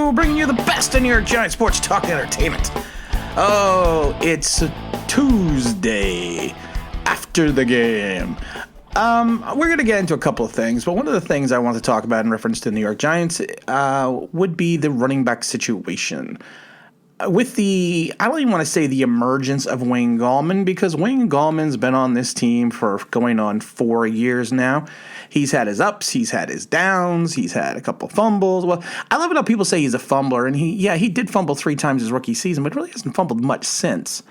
Crew, bringing you the best in New York Giants sports talk and entertainment. Oh, it's Tuesday after the game. We're going to get into a couple of things, but one of the things I want to talk about in reference to the New York Giants would be the running back situation. With I don't even want to say the emergence of Wayne Gallman, because Wayne Gallman's been on this team for going on 4 years now. He's had his ups, he's had his downs, he's had a couple fumbles. Well, I love it how people say he's a fumbler, and he did fumble 3 times his rookie season, but really hasn't fumbled much since.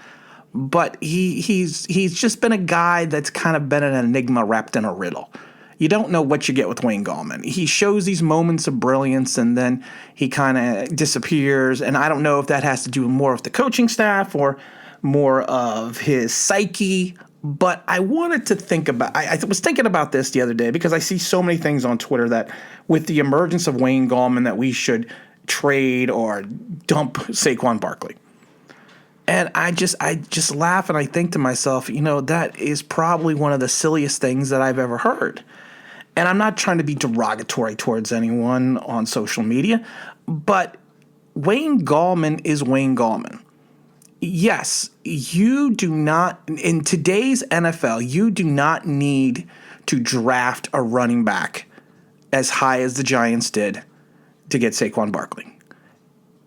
But he's just been a guy that's kind of been an enigma wrapped in a riddle. You don't know what you get with Wayne Gallman. He shows these moments of brilliance, and then he kind of disappears. And I don't know if that has to do more with the coaching staff or more of his psyche. But I wanted to think about – I was thinking about this the other day because I see so many things on Twitter that with the emergence of Wayne Gallman that we should trade or dump Saquon Barkley. And I just laugh and I think to myself, that is probably one of the silliest things that I've ever heard. And I'm not trying to be derogatory towards anyone on social media, but Wayne Gallman is Wayne Gallman. Yes, you do not, in today's NFL, you do not need to draft a running back as high as the Giants did to get Saquon Barkley.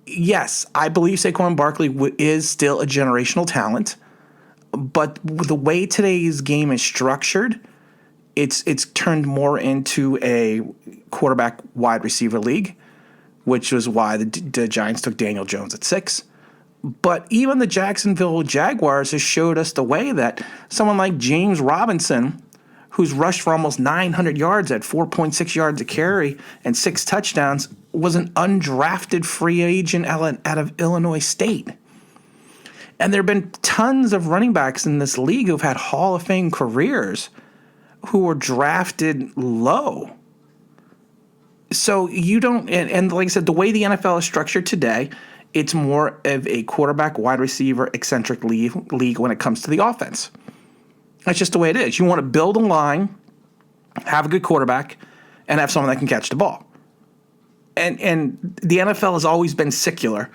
Yes, I believe Saquon Barkley is still a generational talent, but the way today's game is structured, it's turned more into a quarterback wide receiver league, which was why the Giants took Daniel Jones at 6. But even the Jacksonville Jaguars has showed us the way that someone like James Robinson, who's rushed for almost 900 yards at 4.6 yards a carry and 6 touchdowns, was an undrafted free agent out of Illinois State. And there have been tons of running backs in this league who've had Hall of Fame careers who were drafted low. So you don't, and like I said, the way the NFL is structured today, it's more of a quarterback, wide receiver, eccentric league when it comes to the offense. That's just the way it is. You want to build a line, have a good quarterback, and have someone that can catch the ball. And the NFL has always been secular,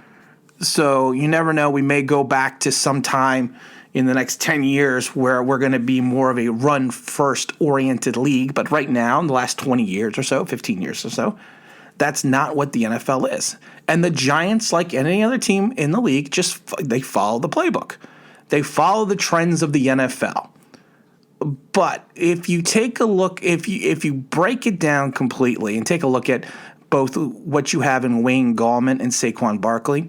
so you never know. We may go back to some time in the next 10 years where we're going to be more of a run-first oriented league. But right now, in the last 20 years or so, 15 years or so, that's not what the NFL is. And the Giants, like any other team in the league, they follow the playbook. They follow the trends of the NFL. But if you take a look, if you break it down completely and take a look at both what you have in Wayne Gallman and Saquon Barkley,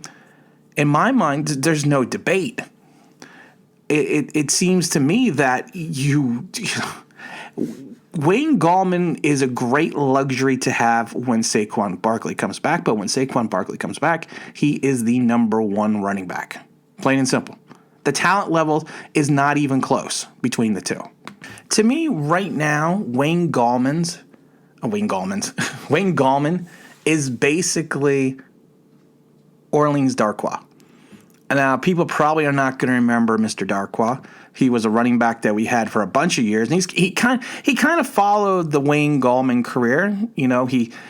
in my mind, there's no debate. It seems to me that Wayne Gallman is a great luxury to have when Saquon Barkley comes back, but when Saquon Barkley comes back, he is the number 1 running back. Plain and simple. The talent level is not even close between the two. To me, right now, Wayne Gallman is basically Orleans Darkwa. Now, people probably are not going to remember Mr. Darkwa. He was a running back that we had for a bunch of years, and he kind of followed the Wayne Gallman career.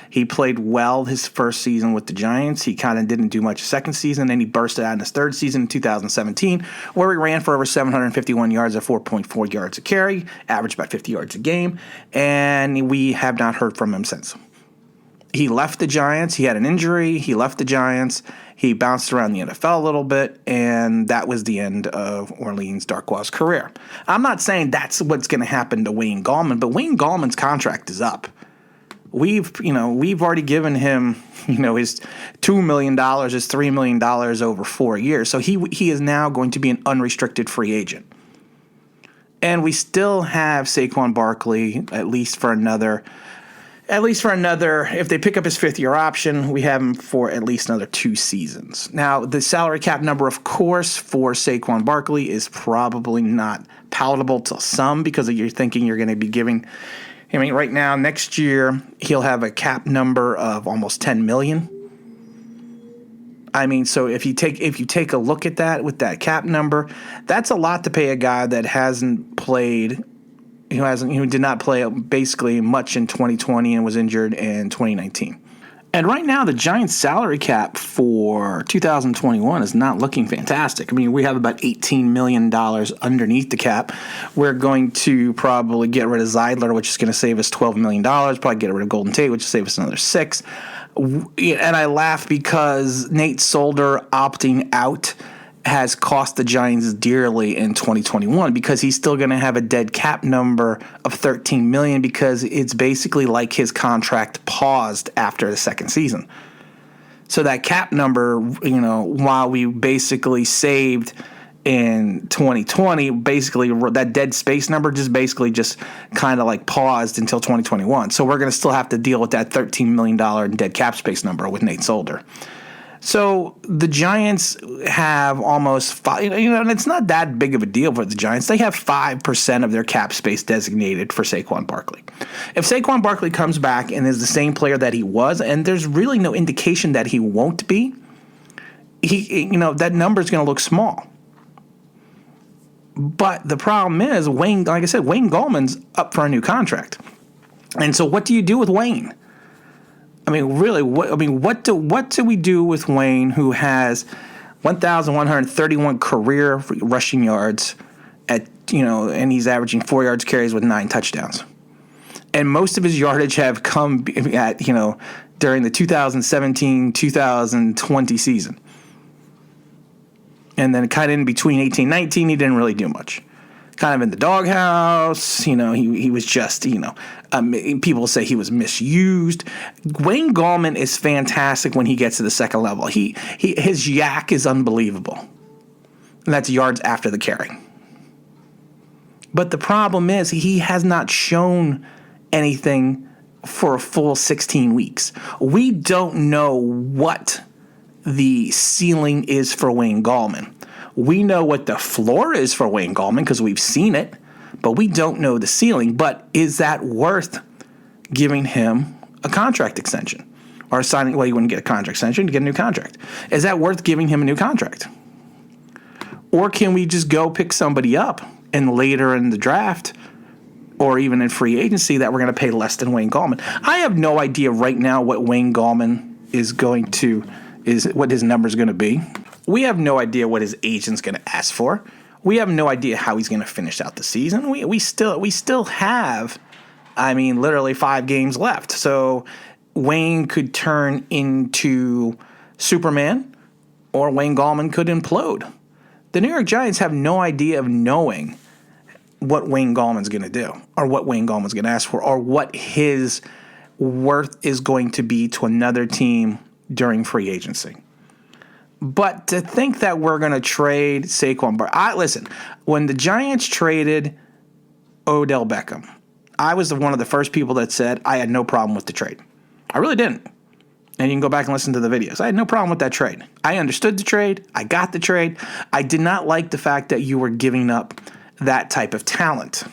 He played well his first season with the Giants. He kind of didn't do much second season, and he bursted out in his third season in 2017, where he ran for over 751 yards at 4.4 yards a carry, averaged about 50 yards a game, and we have not heard from him since. He left the Giants. He had an injury. He left the Giants. He bounced around the NFL a little bit, and that was the end of Orleans Darkwa's career. I'm not saying that's what's going to happen to Wayne Gallman, but Wayne Gallman's contract is up. We've already given him, his $2 million, his $3 million over 4 years. So he is now going to be an unrestricted free agent. And we still have Saquon Barkley at least for another, if they pick up his 5th-year option, we have him for at least another 2 seasons. Now, the salary cap number, of course, for Saquon Barkley is probably not palatable to some because you're thinking you're going to be giving. Right now, next year, he'll have a cap number of almost $10 million. So if you take a look at that with that cap number, that's a lot to pay a guy that hasn't played. Who did not play basically much in 2020 and was injured in 2019. And right now, the Giants' salary cap for 2021 is not looking fantastic. I mean, we have about $18 million underneath the cap. We're going to probably get rid of Zeidler, which is going to save us $12 million. Probably get rid of Golden Tate, which will save us another $6 million. And I laugh because Nate Solder opting out has cost the Giants dearly in 2021 because he's still going to have a dead cap number of $13 million because it's basically like his contract paused after the second season. So that cap number, while we basically saved in 2020, basically that dead space number just kind of like paused until 2021. So we're going to still have to deal with that $13 million dead cap space number with Nate Solder. So the Giants have almost and it's not that big of a deal for the Giants. They have 5% of their cap space designated for Saquon Barkley. If Saquon Barkley comes back and is the same player that he was, and there's really no indication that he won't be, that number is going to look small. But the problem is Wayne Gallman's up for a new contract. And so what do you do with Wayne? I mean, really, what do we do with Wayne, who has 1,131 career rushing yards and he's averaging 4 yards carries with 9 touchdowns, and most of his yardage have come at during the 2017-2020 season, and then kind of in between 18-19, he didn't really do much. Kind of in the doghouse, he was just, people say he was misused. Wayne Gallman is fantastic when he gets to the second level. His yak is unbelievable. And that's yards after the carry. But the problem is he has not shown anything for a full 16 weeks. We don't know what the ceiling is for Wayne Gallman. We know what the floor is for Wayne Gallman because we've seen it, but we don't know the ceiling. But is that worth giving him a contract extension or signing? Well, you wouldn't get a contract extension, you get a new contract. Is that worth giving him a new contract? Or can we just go pick somebody up and later in the draft or even in free agency that we're going to pay less than Wayne Gallman? I have no idea right now what Wayne Gallman what his number is going to be. We have no idea what his agent's going to ask for. We have no idea how he's going to finish out the season. We still have, literally 5 games left. So Wayne could turn into Superman, or Wayne Gallman could implode. The New York Giants have no idea of knowing what Wayne Gallman's going to do, or what Wayne Gallman's going to ask for, or what his worth is going to be to another team during free agency. But to think that we're going to trade Saquon Barkley. Listen, when the Giants traded Odell Beckham, I was one of the first people that said I had no problem with the trade. I really didn't. And you can go back and listen to the videos. I had no problem with that trade. I understood the trade. I got the trade. I did not like the fact that you were giving up that type of talent.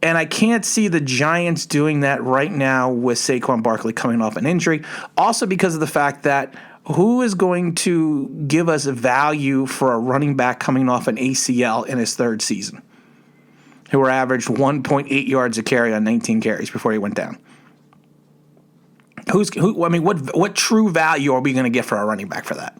And I can't see the Giants doing that right now with Saquon Barkley coming off an injury. Also because of the fact that who is going to give us value for a running back coming off an ACL in his third season, who averaged 1.8 yards a carry on 19 carries before he went down? What true value are we going to get for a running back for that?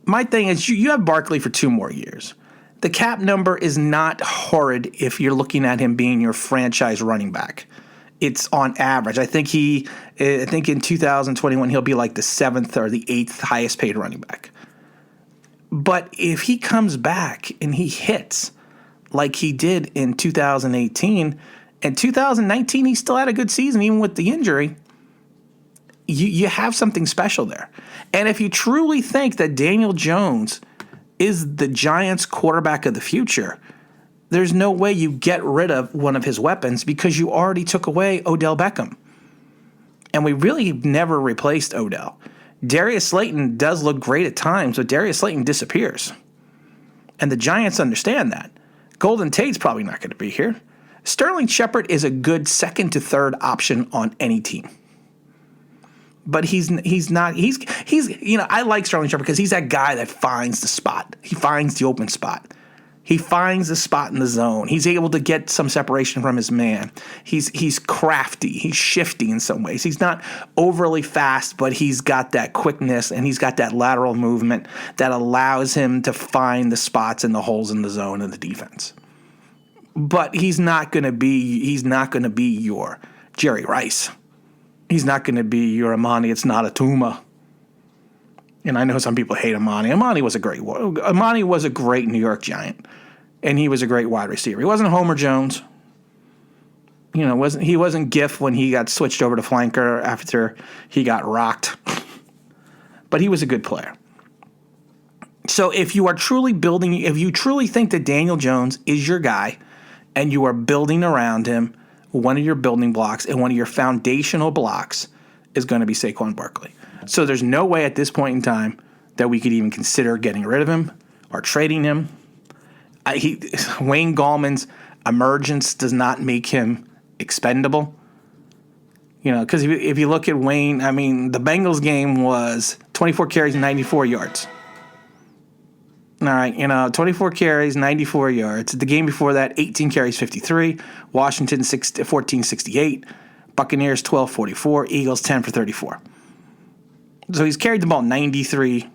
My thing is you have Barkley for 2 more years. The cap number is not horrid if you're looking at him being your franchise running back. It's on average. I think in 2021 he'll be like the 7th or the 8th highest paid running back. But if he comes back and he hits like he did in 2018, and 2019 he still had a good season even with the injury, you have something special there. And if you truly think that Daniel Jones is the Giants quarterback of the future, there's no way you get rid of one of his weapons because you already took away Odell Beckham. And we really never replaced Odell. Darius Slayton does look great at times, but Darius Slayton disappears. And the Giants understand that. Golden Tate's probably not going to be here. Sterling Shepard is a good second to third option on any team. But he's not. I like Sterling Shepard because he's that guy that finds the spot. He finds the open spot. He finds the spot in the zone. He's able to get some separation from his man. He's crafty. He's shifty in some ways. He's not overly fast, but he's got that quickness and he's got that lateral movement that allows him to find the spots and the holes in the zone of the defense. But he's not going to be your Jerry Rice. He's not going to be your Amani. It's not a Tuma. And I know some people hate Amani. Amani was a great New York Giant, and he was a great wide receiver. He wasn't Homer Jones. He wasn't Giff when he got switched over to flanker after he got rocked. But he was a good player. So if you truly think that Daniel Jones is your guy, and you are building around him, one of your building blocks and one of your foundational blocks is going to be Saquon Barkley. So there's no way at this point in time that we could even consider getting rid of him or trading him. Wayne Gallman's emergence does not make him expendable. Because if you look at Wayne, I mean, the Bengals game was 24 carries and 94 yards. All right, 24 carries, 94 yards. The game before that, 18 carries, 53. Washington, 14, 68. Buccaneers, 12, 44. Eagles, 10 for 34. So he's carried the ball 93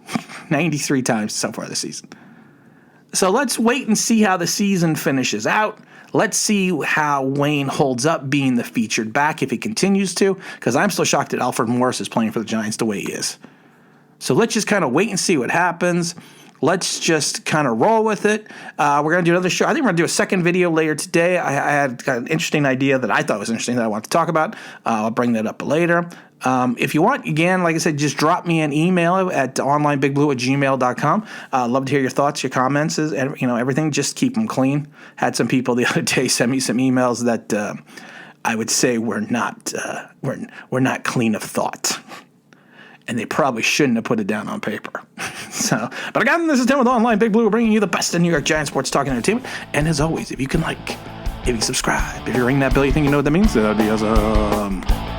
times so far this season. So let's wait and see how the season finishes out. Let's see how Wayne holds up being the featured back if he continues to, because I'm still shocked that Alfred Morris is playing for the Giants the way he is. So let's just kind of wait and see what happens. Let's just kind of roll with it. We're going to do another show. I think we're going to do a second video later today. I had got an interesting idea that I thought was interesting that I want to talk about. I'll bring that up later. If you want, again, like I said, just drop me an email at onlinebigblue@gmail.com. Love to hear your thoughts, your comments, everything. Just keep them clean. Had some people the other day send me some emails that I would say were not clean of thought. And they probably shouldn't have put it down on paper. But again, this is Tim with Online Big Blue, bringing you the best in New York Giants sports talk and entertainment. And as always, if you can if you subscribe, if you ring that bell, you think you know what that means, that'd be awesome.